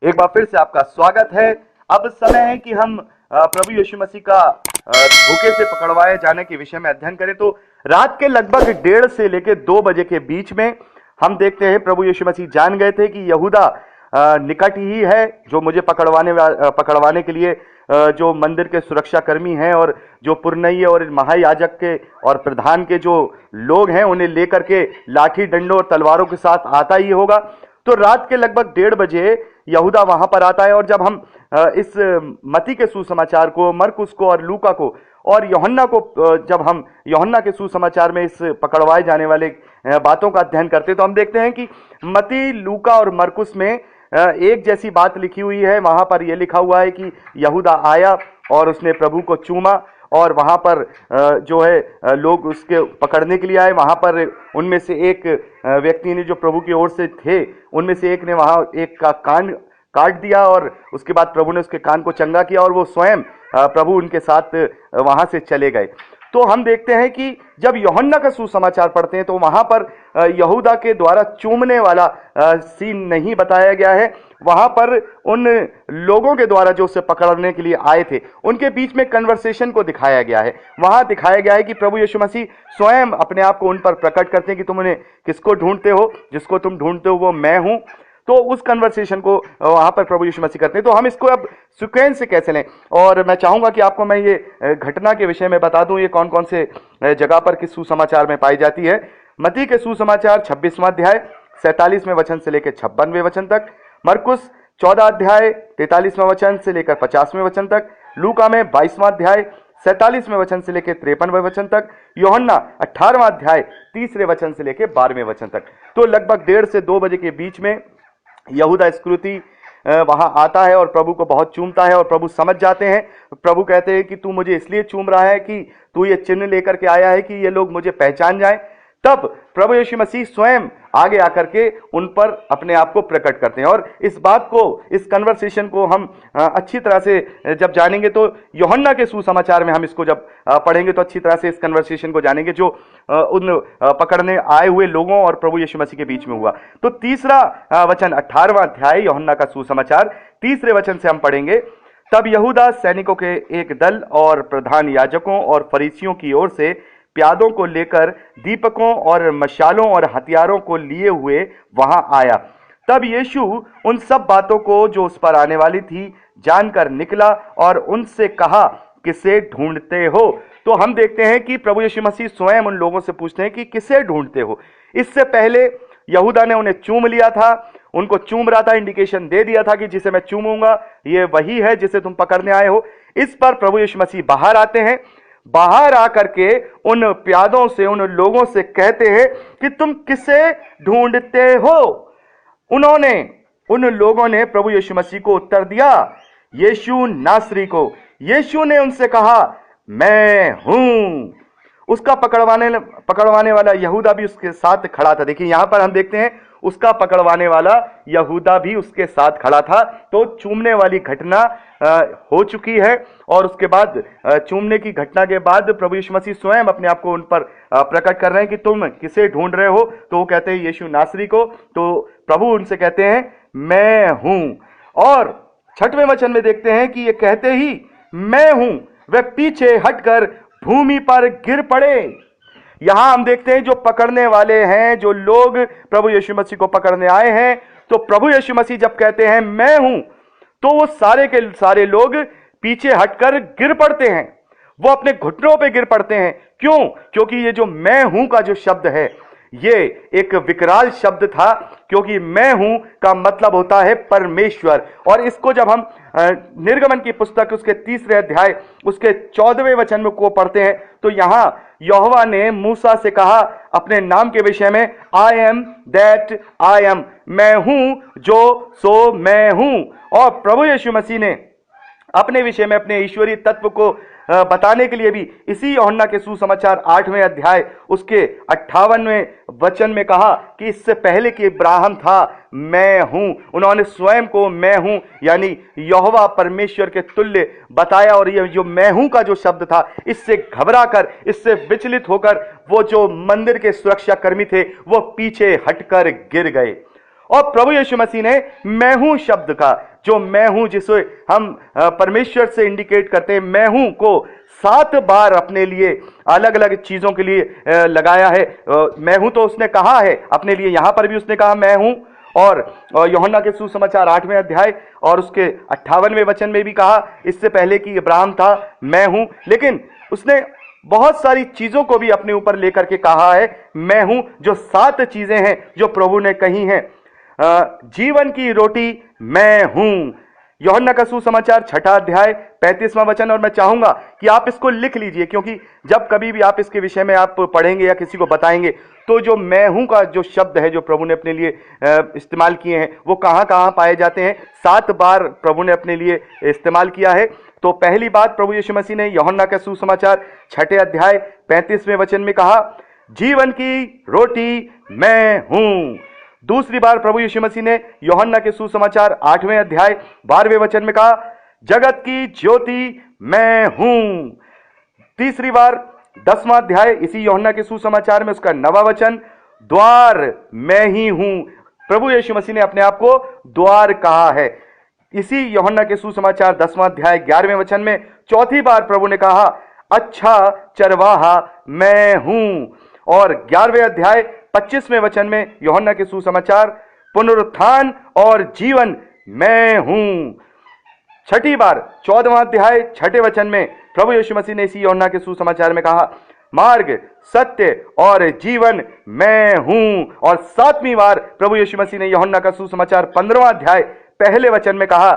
एक बार फिर से आपका स्वागत है। अब समय है कि हम प्रभु यीशु मसीह का धोखे से पकड़वाए जाने के विषय में अध्ययन करें। तो रात के लगभग 1:30 से लेकर 2 बजे के बीच में हम देखते हैं प्रभु यीशु मसीह जान गए थे कि यहूदा निकट ही है, जो मुझे पकड़वाने के लिए जो मंदिर के सुरक्षा कर्मी हैं और जो पुरनई और महायाजक के और प्रधान के जो लोग हैं उन्हें लेकर के लाठी डंडों और तलवारों के साथ आता ही होगा। तो रात के लगभग 1:30 बजे यहूदा वहां पर आता है। और जब हम इस मत्ती के सुसमाचार को, मरकुस को और लूका को और यूहन्ना को, जब हम यूहन्ना के सुसमाचार में इस पकड़वाए जाने वाले बातों का अध्ययन करते हैं तो हम देखते हैं कि मत्ती, लूका और मरकुस में एक जैसी बात लिखी हुई है। वहां पर यह लिखा हुआ है कि यहूदा आया और उसने प्रभु को चूमा और वहां पर जो है लोग उसके पकड़ने के लिए आए। वहां पर उनमें से एक व्यक्ति ने, जो प्रभु की ओर से थे, उनमें से एक ने वहां एक का कान काट दिया और उसके बाद प्रभु ने उसके कान को चंगा किया और वो स्वयं प्रभु उनके साथ वहां से चले गए। तो हम देखते हैं कि जब यूहन्ना का सुसमाचार पढ़ते हैं तो वहां पर यहूदा के द्वारा चूमने वाला सीन नहीं बताया गया है। वहां पर उन लोगों के द्वारा जो उसे पकड़ने के लिए आए थे उनके बीच में कन्वर्सेशन को दिखाया गया है। वहां दिखाया गया है कि प्रभु यीशु मसीह स्वयं अपने आप को उन पर प्रकट करते हैं कि तुम उन्हें किसको ढूंढते हो, जिसको तुम ढूंढते हो वो मैं हूं। तो उस कन्वर्सेशन को वहां पर प्रभु यीशु मसीह करते हैं। तो हम इसको अब सीक्वेंस से कैसे लें, और मैं चाहूंगा कि आपको मैं ये घटना के विषय में बता दूं, ये कौन कौन से जगह पर किस सुसमाचार में पाई जाती है। मत्ती के सुसमाचार 26वां अध्याय 47वें वचन से लेकर 56वें वचन तक, मरकुस 14 अध्याय 43वें वचन से लेकर 50वें वचन तक, लूका में 22वां अध्याय 47वें वचन से लेकर 53वें वचन तक, यूहन्ना 18वां अध्याय 3 वचन से लेकर 12वें वचन तक। तो लगभग 1:30 से 2 बजे के बीच में यहूदा इस्करियोती वहां आता है और प्रभु को बहुत चूमता है और प्रभु समझ जाते हैं। प्रभु कहते हैं कि तू मुझे इसलिए चूम रहा है कि तू ये चिन्ह लेकर के आया है कि ये लोग मुझे पहचान जाएं। तब प्रभु यीशु मसीह स्वयं आगे आकर के उन पर अपने आप को प्रकट करते हैं। और इस बात को, इस कन्वर्सेशन को हम अच्छी तरह से जब जानेंगे तो यूहन्ना के सुसमाचार में हम इसको जब पढ़ेंगे तो अच्छी तरह से इस कन्वर्सेशन को जानेंगे जो उन पकड़ने आए हुए लोगों और प्रभु यीशु मसीह के बीच में हुआ। तो तीसरा वचन 18वां अध्याय यूहन्ना का सुसमाचार 3 वचन से हम पढ़ेंगे। तब यहूदा सैनिकों के एक दल और प्रधान याजकों और फरीसियों की ओर से प्यादों को लेकर दीपकों और मशालों और हथियारों को लिए हुए वहां आया। तब यीशु उन सब बातों को जो उस पर आने वाली थी जानकर निकला और उनसे कहा, किसे ढूंढते हो? तो हम देखते हैं कि प्रभु यीशु मसीह स्वयं उन लोगों से पूछते हैं कि किसे ढूंढते हो। इससे पहले यहूदा ने उन्हें चूम लिया था, उनको चूम रहा था, इंडिकेशन दे दिया था कि जिसे मैं चूमूंगा ये वही है जिसे तुम पकड़ने आए हो। इस पर प्रभु यीशु मसीह बाहर आते हैं। बाहर आकर के उन प्यादों से, उन लोगों से कहते हैं कि तुम किसे ढूंढते हो? उन लोगों ने प्रभु यीशु मसीह को उत्तर दिया, यीशु नासरी को। यीशु ने उनसे कहा, मैं हूं। उसका पकड़वाने वाला यहूदा भी उसके साथ खड़ा था। देखिए यहां पर हम देखते हैं उसका पकड़वाने वाला यहूदा भी उसके साथ खड़ा था। तो चूमने वाली घटना हो चुकी है और उसके बाद चूमने की घटना के बाद प्रभु यीशु मसीह स्वयं अपने आप को उन पर प्रकट कर रहे हैं कि तुम किसे ढूंढ रहे हो? तो वो कहते हैं यीशु नासरी को। तो प्रभु उनसे कहते हैं, मैं हूं। और 6वें वचन में देखते हैं कि ये कहते ही मैं हूं वे पीछे हटकर भूमि पर गिर पड़े। यहां हम देखते हैं जो पकड़ने वाले हैं, जो लोग प्रभु यीशु मसीह को पकड़ने आए हैं, तो प्रभु यीशु मसीह जब कहते हैं मैं हूं तो वो सारे के सारे लोग पीछे हटकर गिर पड़ते हैं। वो अपने घुटनों पे गिर पड़ते हैं। क्यों? क्योंकि ये जो मैं हूं का जो शब्द है ये एक विकराल शब्द था, क्योंकि मैं हूं का मतलब होता है परमेश्वर। और इसको जब हम निर्गमन की पुस्तक उसके 3 अध्याय उसके 14वें वचन में को पढ़ते हैं तो यहां यहोवा ने मूसा से कहा अपने नाम के विषय में, I am that I am, मैं हूं जो सो मैं हूं। और प्रभु यीशु मसीह ने अपने विषय में अपने ईश्वरीय तत्व को बताने के लिए भी इसी यूहन्ना के सुसमाचार 8वें अध्याय उसके 58वें वचन में कहा कि इससे पहले कि इब्राहिम था मैं हूं। उन्होंने स्वयं को मैं हूं यानी यहोवा परमेश्वर के तुल्य बताया। और ये जो मैं हूं का जो शब्द था, इससे घबरा कर, इससे विचलित होकर वो जो मंदिर के सुरक्षा कर्मी थे वो पीछे हटकर गिर गए। और प्रभु यीशु मसीह ने मैं हूं शब्द का, जो मैं हूं जिसे हम परमेश्वर से इंडिकेट करते हैं, मैं हूं को 7 बार अपने लिए अलग अलग चीजों के लिए लगाया है। मैं हूं तो उसने कहा है अपने लिए, यहां पर भी उसने कहा मैं हूं, और यूहन्ना के सुसमाचार 8वें अध्याय और उसके 58वें वचन में भी कहा, इससे पहले कि अब्राहम था मैं हूं। लेकिन उसने बहुत सारी चीजों को भी अपने ऊपर लेकर के कहा है मैं हूं, जो 7 चीजें हैं जो प्रभु ने कही हैं। जीवन की रोटी मैं हूं, यूहन्ना का सुसमाचार 6 अध्याय 35वां वचन। और मैं चाहूंगा कि आप इसको लिख लीजिए, क्योंकि जब कभी भी आप इसके विषय में आप पढ़ेंगे या किसी को बताएंगे तो जो मैं हूं का जो शब्द है जो प्रभु ने अपने लिए इस्तेमाल किए हैं वो कहां कहां पाए जाते हैं। 7 बार प्रभु ने अपने लिए इस्तेमाल किया है। तो पहली बात प्रभु यीशु मसीह ने यूहन्ना का सुसमाचार 6 अध्याय 35वें वचन में कहा, जीवन की रोटी मैं हूं। दूसरी बार प्रभु यीशु मसीह ने यूहन्ना के सुसमाचार 8वें अध्याय 12वें वचन में कहा, जगत की ज्योति मैं हूं। तीसरी बार 10वां अध्याय इसी यूहन्ना के सुसमाचार में उसका 9वां वचन, द्वार मैं ही हूं। प्रभु यीशु मसीह ने अपने आप को द्वार कहा है। इसी यूहन्ना के सुसमाचार 10वां अध्याय 11वें वचन में चौथी बार प्रभु ने कहा, अच्छा चरवाहा मैं हूं। और 11वें अध्याय 25वें वचन में यूहन्ना के सुसमाचार, पुनरुत्थान और जीवन मैं हूं। छठी बार 14वां अध्याय 6 वचन में प्रभु यीशु मसीह ने इसी यूहन्ना के सुसमाचार में कहा, मार्ग सत्य और जीवन मैं हूं। और 7वीं बार प्रभु यीशु मसीह ने यूहन्ना का सुसमाचार 15वां अध्याय पहले वचन में कहा,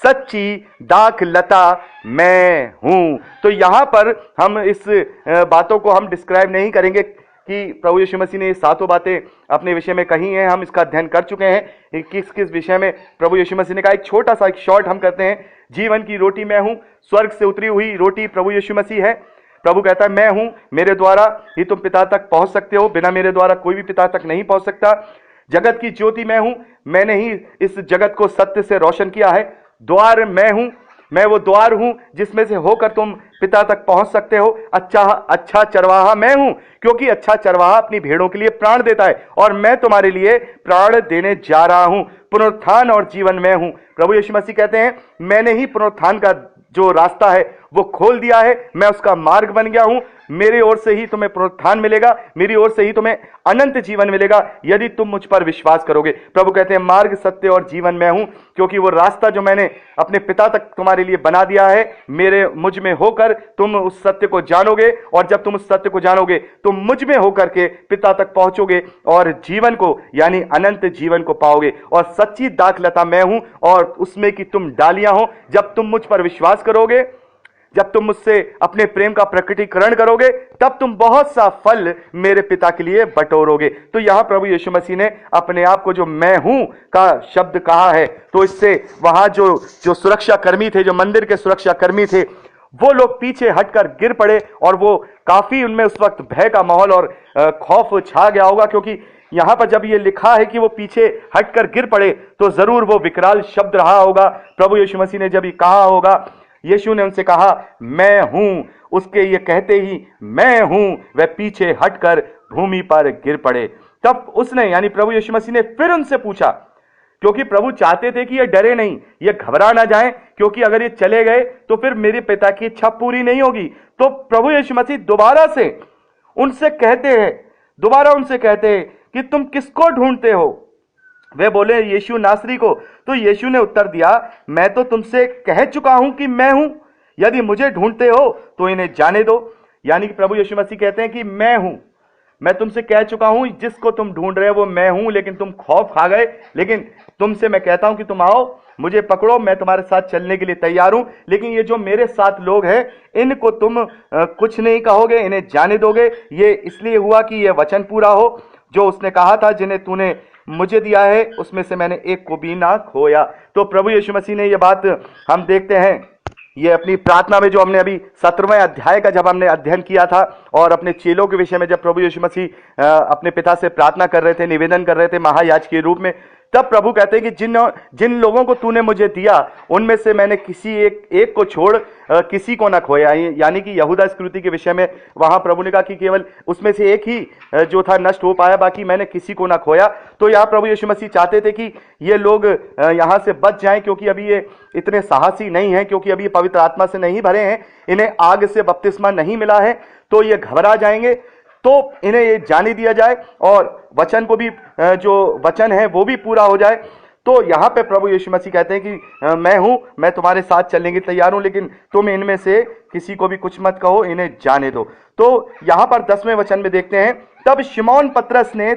सच्ची दाखलता मैं हूं। तो यहां पर हम इस बातों को हम डिस्क्राइब नहीं करेंगे कि प्रभु यीशु मसीह ने ये 7 बातें अपने विषय में कही हैं, हम इसका अध्ययन कर चुके हैं किस किस विषय में प्रभु यीशु मसीह ने कहा। एक छोटा सा एक शॉर्ट हम करते हैं। जीवन की रोटी मैं हूं, स्वर्ग से उतरी हुई रोटी प्रभु यीशु मसीह है। प्रभु कहता है मैं हूं, मेरे द्वारा ही तुम पिता तक पहुंच सकते हो, बिना मेरे द्वारा कोई भी पिता तक नहीं पहुंच सकता। जगत की ज्योति मैं हूं, मैंने ही इस जगत को सत्य से रोशन किया है। द्वार मैं हूं, मैं वो द्वार हूं जिसमें से होकर तुम पिता तक पहुंच सकते हो। अच्छा चरवाहा मैं हूं, क्योंकि अच्छा चरवाहा अपनी भेड़ों के लिए प्राण देता है, और मैं तुम्हारे लिए प्राण देने जा रहा हूं। पुनरुत्थान और जीवन मैं हूं। प्रभु यीशु मसीह कहते हैं मैंने ही पुनरुत्थान का जो रास्ता है वो खोल दिया है, मैं उसका मार्ग बन गया हूं। मेरे ओर से ही तुम्हें पुनरुत्थान मिलेगा, मेरी ओर से ही तुम्हें अनंत जीवन मिलेगा यदि तुम मुझ पर विश्वास करोगे। प्रभु कहते हैं मार्ग सत्य और जीवन मैं हूं, क्योंकि वो रास्ता जो मैंने अपने पिता तक तुम्हारे लिए बना दिया है, मेरे मुझ में होकर तुम उस सत्य को जानोगे, और जब तुम उस सत्य को जानोगे तुम मुझ में होकर के पिता तक पहुंचोगे और जीवन को यानी अनंत जीवन को पाओगे। और सच्ची दाखलता मैं हूं, और उसमें कि तुम डालियां हो। जब तुम मुझ पर विश्वास करोगे, जब तुम मुझसे अपने प्रेम का प्रकटीकरण करोगे, तब तुम बहुत सा फल मेरे पिता के लिए बटोरोगे। तो यहां प्रभु यीशु मसीह ने अपने आप को जो मैं हूं का शब्द कहा है, तो इससे वहां जो सुरक्षा कर्मी थे, जो मंदिर के सुरक्षा कर्मी थे, वो लोग पीछे हटकर गिर पड़े, और वो काफी उनमें उस वक्त भय का माहौल और खौफ छा गया होगा। क्योंकि यहां पर जब ये लिखा है कि वो पीछे हटकर गिर पड़े, तो जरूर वो विकराल शब्द रहा होगा। प्रभु यीशु मसीह ने जब ये कहा होगा, यीशु ने उनसे कहा मैं हूं, उसके ये कहते ही मैं हूं वह पीछे हटकर भूमि पर गिर पड़े। तब उसने यानी प्रभु यीशु मसीह ने फिर उनसे पूछा, क्योंकि प्रभु चाहते थे कि ये डरे नहीं, ये घबरा ना जाएं, क्योंकि अगर ये चले गए तो फिर मेरे पिता की इच्छा पूरी नहीं होगी। तो प्रभु यीशु मसीह दोबारा उनसे कहते हैं कि तुम किसको ढूंढते हो? वे बोले यीशु नासरी को। तो यीशु ने उत्तर दिया, मैं तो तुमसे कह चुका हूं कि मैं हूं, यदि मुझे ढूंढते हो तो इन्हें जाने दो। यानी कि प्रभु यीशु मसीह कहते हैं कि मैं हूं, मैं तुमसे कह चुका हूं, जिसको तुम ढूंढ रहे हो वो मैं हूं, लेकिन तुम खौफ खा गए। लेकिन तुमसे मैं कहता हूं कि तुम आओ, मुझे पकड़ो, मैं तुम्हारे साथ चलने के लिए तैयार हूं। लेकिन ये जो मेरे साथ लोग हैं, इनको तुम कुछ नहीं कहोगे, इन्हें जाने दोगे। ये इसलिए हुआ कि यह वचन पूरा हो जो उसने कहा था, जिन्हें तूने मुझे दिया है उसमें से मैंने एक को भी ना खोया। तो प्रभु यीशु मसीह ने यह बात हम देखते हैं, ये अपनी प्रार्थना में जो हमने अभी 17वें अध्याय का जब हमने अध्ययन किया था, और अपने चेलों के विषय में जब प्रभु यीशु मसीह अपने पिता से प्रार्थना कर रहे थे, निवेदन कर रहे थे महायाजक के रूप में, तब प्रभु कहते हैं कि जिन जिन लोगों को तूने मुझे दिया उनमें से मैंने किसी एक को छोड़ किसी को ना खोया। यानी कि यहूदा इस्करियोती के विषय में वहां प्रभु ने कहा कि केवल उसमें से एक ही जो था नष्ट हो पाया, बाकी मैंने किसी को ना खोया। तो यहाँ प्रभु यीशु मसीह चाहते थे कि ये लोग यहाँ से बच जाएं, क्योंकि अभी ये इतने साहसी नहीं हैं, क्योंकि अभी ये पवित्र आत्मा से नहीं भरे हैं, इन्हें आग से बपतिस्मा नहीं मिला है, तो ये घबरा जाएंगे। तो इन्हें ये जाने दिया जाए और वचन को भी जो वचन है वो भी पूरा हो जाए। तो यहाँ पे प्रभु यीशु मसीह कहते हैं कि मैं हूं, मैं तुम्हारे साथ चलने के तैयार हूं, लेकिन तुम इनमें से किसी को भी कुछ मत कहो, इन्हें जाने दो। तो यहाँ पर 10वें वचन में देखते हैं, तब शिमोन पतरस ने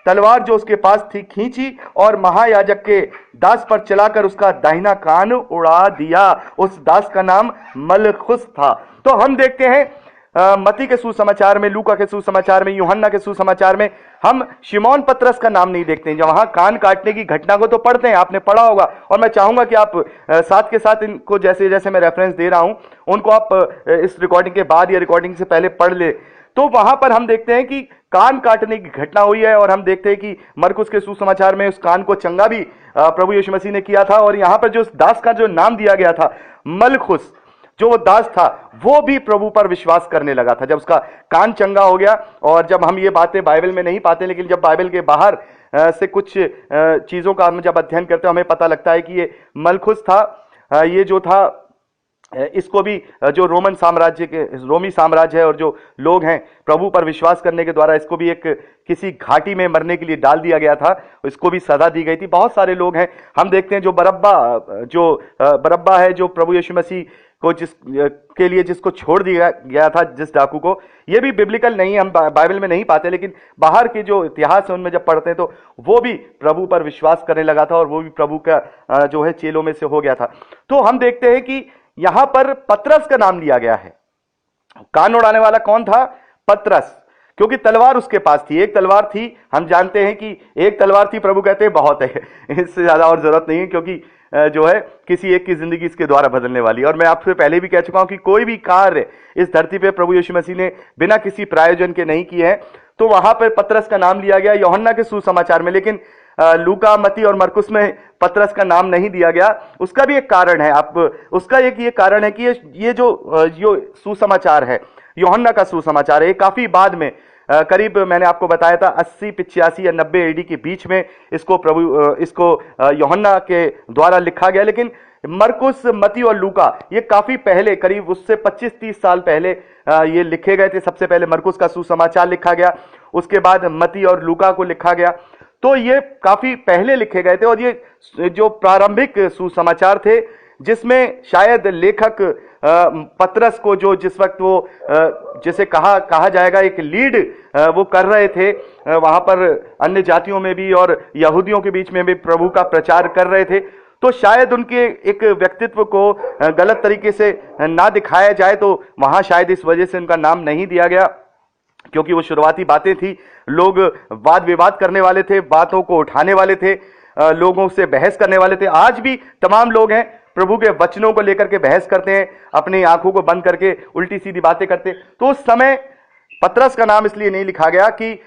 तलवार जो उसके पास थी खींची और महायाजक के दास पर चलाकर उसका दाहिना कान उड़ा दिया। उस दास का नाम मलखुस था। तो हम देखते हैं मत्ती के सुसमाचार में, लूका के सुसमाचार में, यूहन्ना के सुसमाचार में हम शिमोन पतरस का नाम नहीं देखते हैं। जब वहां कान काटने की घटना को तो पढ़ते हैं, आपने पढ़ा होगा, और मैं चाहूंगा कि आप साथ के साथ इनको जैसे जैसे मैं रेफरेंस दे रहा हूं उनको आप इस रिकॉर्डिंग के बाद या रिकॉर्डिंग से पहले पढ़ ले। तो वहां पर हम देखते हैं कि कान काटने की घटना हुई है, और हम देखते हैं कि मरकुस के सुसमाचार में उस कान को चंगा भी प्रभु यीशु मसीह ने किया था। और यहां पर जो दास का जो नाम दिया गया था मलखुस, जो वो दास था वो भी प्रभु पर विश्वास करने लगा था जब उसका कान चंगा हो गया। और जब हम ये बातें बाइबल में नहीं पाते, लेकिन जब बाइबल के बाहर से कुछ चीजों का हम जब अध्ययन करते हैं, हमें पता लगता है कि ये मलखुस था। ये जो था, इसको भी जो रोमी साम्राज्य है और जो लोग हैं प्रभु पर विश्वास करने के द्वारा इसको भी एक किसी घाटी में मरने के लिए डाल दिया गया था, इसको भी सजा दी गई थी। बहुत सारे लोग हैं, हम देखते हैं जो बरब्बा है, जो प्रभु यीशु मसीह को के लिए जिसको छोड़ दिया गया था, जिस डाकू को, ये भी बिब्लिकल नहीं है, हम बाइबल में नहीं पाते, लेकिन बाहर के जो इतिहास है उनमें जब पढ़ते हैं तो वो भी प्रभु पर विश्वास करने लगा था और वो भी प्रभु का जो है चेलों में से हो गया था। तो हम देखते हैं कि यहां पर पतरस का नाम लिया गया है। कान उड़ाने वाला कौन था? पतरस, क्योंकि तलवार उसके पास थी। एक तलवार थी, हम जानते हैं कि एक तलवार थी, प्रभु कहते हैं बहुत है, इससे ज्यादा और जरूरत नहीं है, क्योंकि जो है किसी एक की जिंदगी इसके द्वारा बदलने वाली। और मैं आपसे पहले भी कह चुका हूं कि कोई भी कार्य इस धरती पे प्रभु यीशु मसीह ने बिना किसी प्रायोजन के नहीं किए हैं। तो वहां पर पतरस का नाम लिया गया यूहन्ना के सुसमाचार में, लेकिन लूका, मत्ती और मरकुस में पतरस का नाम नहीं दिया गया। उसका भी एक कारण है, उसका एक ये कारण है कि ये जो सुसमाचार है, यूहन्ना का सुसमाचार है, काफी बाद में, करीब मैंने आपको बताया था 80, 85 या 90 एडी के बीच में इसको यूहन्ना के द्वारा लिखा गया। लेकिन मरकुस, मत्ती और लूका ये काफी पहले, करीब उससे 25-30 साल पहले ये लिखे गए थे। सबसे पहले मरकुस का सुसमाचार लिखा गया, उसके बाद मत्ती और लूका को लिखा गया। तो ये काफी पहले लिखे गए थे, और ये जो प्रारंभिक सुसमाचार थे जिसमें शायद लेखक पतरस को, जो जिस वक्त वो जिसे कहा जाएगा एक लीड वो कर रहे थे, वहां पर अन्य जातियों में भी और यहूदियों के बीच में भी प्रभु का प्रचार कर रहे थे, तो शायद उनके एक व्यक्तित्व को गलत तरीके से ना दिखाया जाए, तो वहां शायद इस वजह से उनका नाम नहीं दिया गया, क्योंकि वो शुरुआती बातें थी, लोग वाद विवाद करने वाले थे, बातों को उठाने वाले थे, लोगों से बहस करने वाले थे। आज भी तमाम लोग हैं, प्रभु के वचनों को लेकर के बहस करते हैं, अपनी आंखों को बंद करके उल्टी सीधी बातें करते हैं। तो उस समय पतरस का नाम इसलिए नहीं लिखा गया कि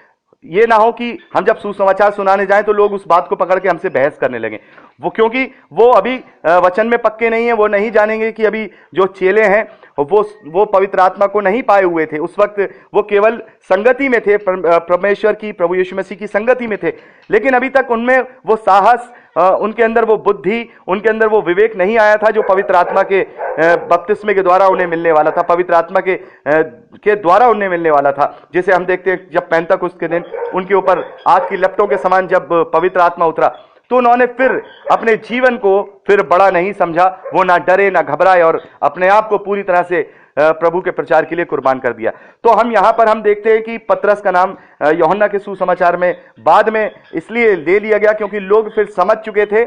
ये ना हो कि हम जब सुसमाचार सुनाने जाएं तो लोग उस बात को पकड़ के हमसे बहस करने लगे। क्योंकि वो अभी वचन में पक्के नहीं है, वो नहीं जानेंगे कि अभी जो चेले हैं वो पवित्र आत्मा को नहीं पाए हुए थे। उस वक्त वो केवल संगति में थे, परमेश्वर की, प्रभु यीशु मसीह की संगति में थे, लेकिन अभी तक उनमें वो साहस, उनके अंदर वो बुद्धि, उनके अंदर वो विवेक नहीं आया था जो पवित्र आत्मा के बपतिस्मे के द्वारा उन्हें मिलने वाला था, पवित्र आत्मा के द्वारा उन्हें मिलने वाला था। जैसे हम देखते हैं जब पेंतकुस्त के दिन उनके ऊपर आग की लपटों के समान जब पवित्र आत्मा उतरा, तो उन्होंने फिर अपने जीवन को फिर बड़ा नहीं समझा, वो ना डरे ना घबराए और अपने आप को पूरी तरह से प्रभु के प्रचार के लिए कुर्बान कर दिया। तो हम यहां पर हम देखते हैं कि पतरस का नाम यूहन्ना के सुसमाचार में बाद में इसलिए ले लिया गया क्योंकि लोग फिर समझ चुके थे,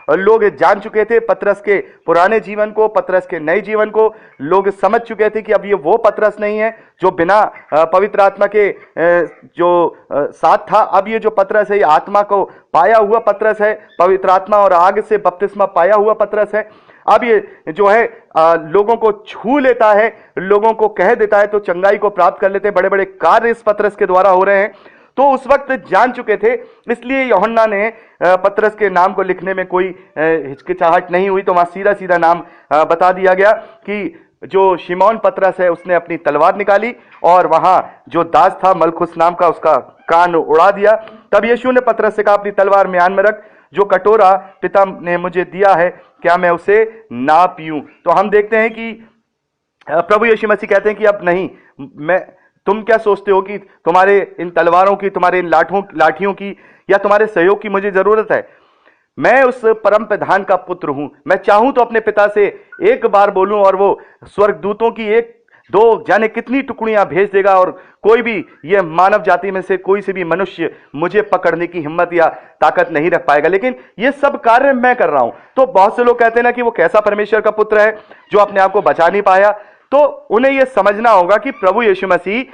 लोग जान चुके थे पतरस के पुराने जीवन को, पतरस के नए जीवन को। लोग समझ चुके थे कि अब ये वो पतरस नहीं है जो बिना पवित्र आत्मा के जो साथ था। अब ये जो पतरस है ये आत्मा को पाया हुआ पतरस है, पवित्र आत्मा और आग से बपतिस्मा पाया हुआ पतरस है। अब ये जो है लोगों को छू लेता है, लोगों को कह देता है तो चंगाई को प्राप्त कर लेते हैं। बड़े बड़े कार्य इस पतरस के द्वारा हो रहे हैं। तो उस वक्त जान चुके थे, इसलिए यूहन्ना ने पतरस के नाम को लिखने में कोई हिचकिचाहट नहीं हुई। तो वहां सीधा सीधा नाम बता दिया गया कि जो शिमोन पतरस है उसने अपनी तलवार निकाली और वहां जो दास था मलखुस नाम का, उसका कान उड़ा दिया। तब यीशु ने पतरस से कहा, अपनी तलवार म्यान में रख, जो कटोरा पिता ने मुझे दिया है क्या मैं उसे ना पीऊं? तो हम देखते हैं कि प्रभु यीशु मसीह कहते हैं कि अब नहीं, तुम क्या सोचते हो कि तुम्हारे इन तलवारों की, तुम्हारे इन लाठियों की या तुम्हारे सहयोग की मुझे जरूरत है? मैं उस परम प्रधान का पुत्र हूं। मैं चाहूं तो अपने पिता से एक बार बोलूं और वो स्वर्गदूतों की एक दो जाने कितनी टुकड़ियां भेज देगा और कोई भी ये मानव जाति में से कोई से भी मनुष्य मुझे पकड़ने की हिम्मत या ताकत नहीं रख पाएगा, लेकिन ये सब कार्य मैं कर रहा हूं। तो बहुत से लोग कहते हैं ना कि वो कैसा परमेश्वर का पुत्र है जो अपने आप को बचा नहीं पाया। तो उन्हें यह समझना होगा कि प्रभु यीशु मसीह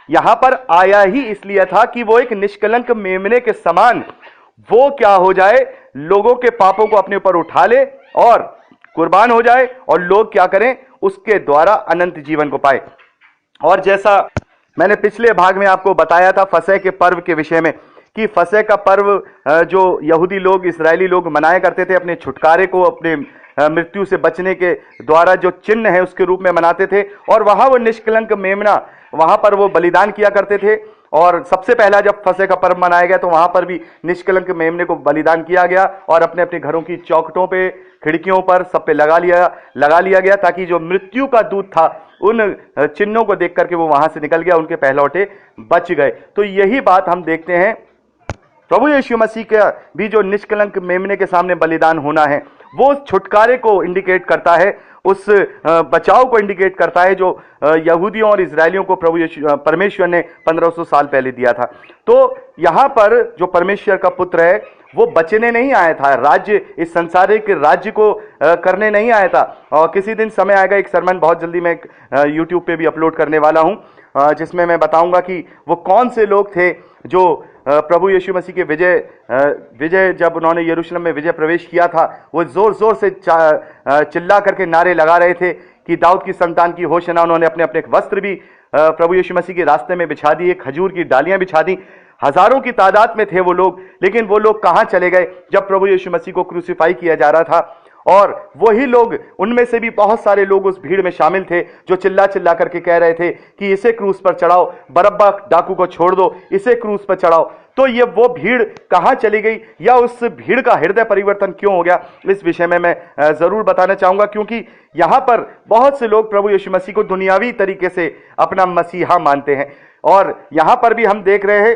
यहां पर आया ही इसलिए था कि वो एक निष्कलंक मेमने के समान वो क्या हो जाए, लोगों के पापों को अपने ऊपर उठा ले और कुर्बान हो जाए और लोग क्या करें, उसके द्वारा अनंत जीवन को पाए। और जैसा मैंने पिछले भाग में आपको बताया था फसह के पर्व के विषय में कि फसह का पर्व जो यहूदी लोग, इस्राएली लोग मनाया करते थे, अपने छुटकारे को, अपने मृत्यु से बचने के द्वारा जो चिन्ह है उसके रूप में मनाते थे। और वहां वो निष्कलंक मेमना, वहां पर वो बलिदान किया करते थे। और सबसे पहला जब फसह का पर्व मनाया गया तो वहां पर भी निष्कलंक मेमने को बलिदान किया गया और अपने अपने घरों की चौखटों पे, खिड़कियों पर, सब पे लगा लिया गया, ताकि जो मृत्यु का दूत था उन चिन्हों को देख करके वो वहां से निकल गया, उनके पहलौठे बच गए। तो यही बात हम देखते हैं प्रभु यीशु मसीह का भी जो निष्कलंक मेमने के सामने बलिदान होना है, वो छुटकारे को इंडिकेट करता है, उस बचाव को इंडिकेट करता है जो यहूदियों और इजरायलियों को परमेश्वर ने 1500 साल पहले दिया था। तो यहां पर जो परमेश्वर का पुत्र है वो बचने नहीं आया था, राज्य, इस संसारिक राज्य को करने नहीं आया था। और किसी दिन समय आएगा, एक सरमन बहुत जल्दी मैं यूट्यूब पे भी अपलोड करने वाला हूं, जिसमें मैं बताऊंगा कि वो कौन से लोग थे जो प्रभु यीशु मसीह के विजय जब उन्होंने यरूशलेम में विजय प्रवेश किया था, वो जोर जोर से चिल्ला करके नारे लगा रहे थे कि दाऊद की संतान की होशना। उन्होंने अपने अपने वस्त्र भी प्रभु यीशु मसीह के रास्ते में बिछा दिए, खजूर की डालियां बिछा दी। हजारों की तादाद में थे वो लोग, लेकिन वो लोग कहां चले गए जब प्रभु यीशु मसीह को क्रूसीफाई किया जा रहा था? और वही लोग, उनमें से भी बहुत सारे लोग उस भीड़ में शामिल थे जो चिल्ला चिल्ला करके कह रहे थे कि इसे क्रूस पर चढ़ाओ, बरअब्बा डाकू को छोड़ दो, इसे क्रूस पर चढ़ाओ। तो ये वो भीड़ कहां चली गई या उस भीड़ का हृदय परिवर्तन क्यों हो गया, इस विषय में मैं जरूर बताना चाहूंगा, क्योंकि यहां पर बहुत से लोग प्रभु यीशु मसीह को दुनियावी तरीके से अपना मसीहा मानते हैं। और यहां पर भी हम देख रहे हैं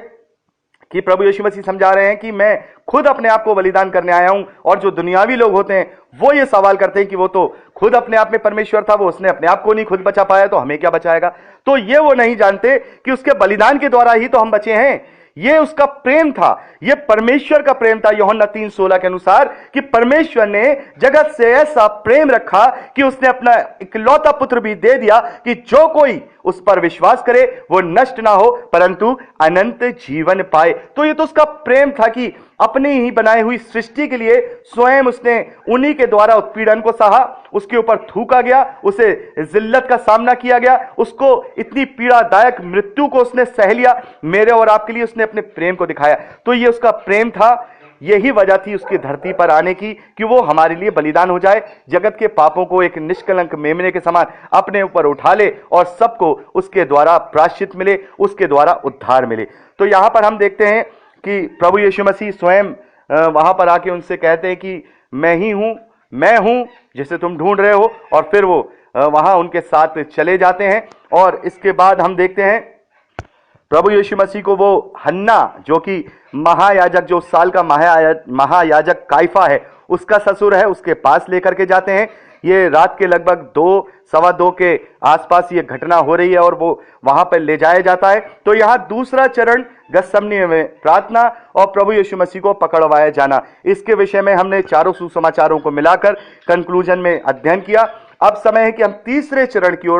कि प्रभु यीशु मसीह समझा रहे हैं कि मैं खुद अपने आप को बलिदान करने आया हूं। और जो दुनियावी लोग होते हैं वो ये सवाल करते हैं कि वो तो खुद अपने आप में परमेश्वर था, वो उसने अपने आप को नहीं खुद बचा पाया, तो हमें क्या बचाएगा? तो ये वो नहीं जानते कि उसके बलिदान के द्वारा ही तो हम बचे हैं। ये उसका प्रेम था, ये परमेश्वर का प्रेम था। यूहन्ना 3:16 के अनुसार कि परमेश्वर ने जगत से ऐसा प्रेम रखा कि उसने अपना इकलौता पुत्र भी दे दिया कि जो कोई उस पर विश्वास करे वो नष्ट ना हो परंतु अनंत जीवन पाए। तो ये तो उसका प्रेम था कि अपनी ही बनाई हुई सृष्टि के लिए स्वयं उसने उन्हीं के द्वारा उत्पीड़न को सहा, उसके ऊपर थूका गया, उसे जिल्लत का सामना किया गया, उसको इतनी पीड़ादायक मृत्यु को उसने सह लिया, मेरे और आपके लिए उसने अपने प्रेम को दिखाया। तो ये उसका प्रेम था, यही वजह थी उसकी धरती पर आने की कि वो हमारे लिए बलिदान हो जाए, जगत के पापों को एक निष्कलंक मेमने के समान अपने ऊपर उठा ले और सबको उसके द्वारा प्रायश्चित मिले, उसके द्वारा उद्धार मिले। तो यहां पर हम देखते हैं कि प्रभु यीशु मसीह स्वयं वहां पर आके उनसे कहते हैं कि मैं ही हूं, मैं हूं जिसे तुम ढूंढ रहे हो। और फिर वो वहां उनके साथ चले जाते हैं। और इसके बाद हम देखते हैं प्रभु यीशु मसीह को वो हन्ना, जो कि महायाजक, जो साल का महायाजक काइफा है, उसका ससुर है, उसके पास लेकर के जाते हैं। ये रात के लगभग 2-2:15 के आसपास ये घटना हो रही है और वो वहां पर ले जाया जाता है। तो यहां दूसरा चरण गत्सेमनी में प्रार्थना और प्रभु यीशु मसीह को पकड़वाया जाना, इसके विषय में हमने चारों सुसमाचारों को मिलाकर कंक्लूजन में अध्ययन किया। अब समय है कि हम तीसरे चरण की ओर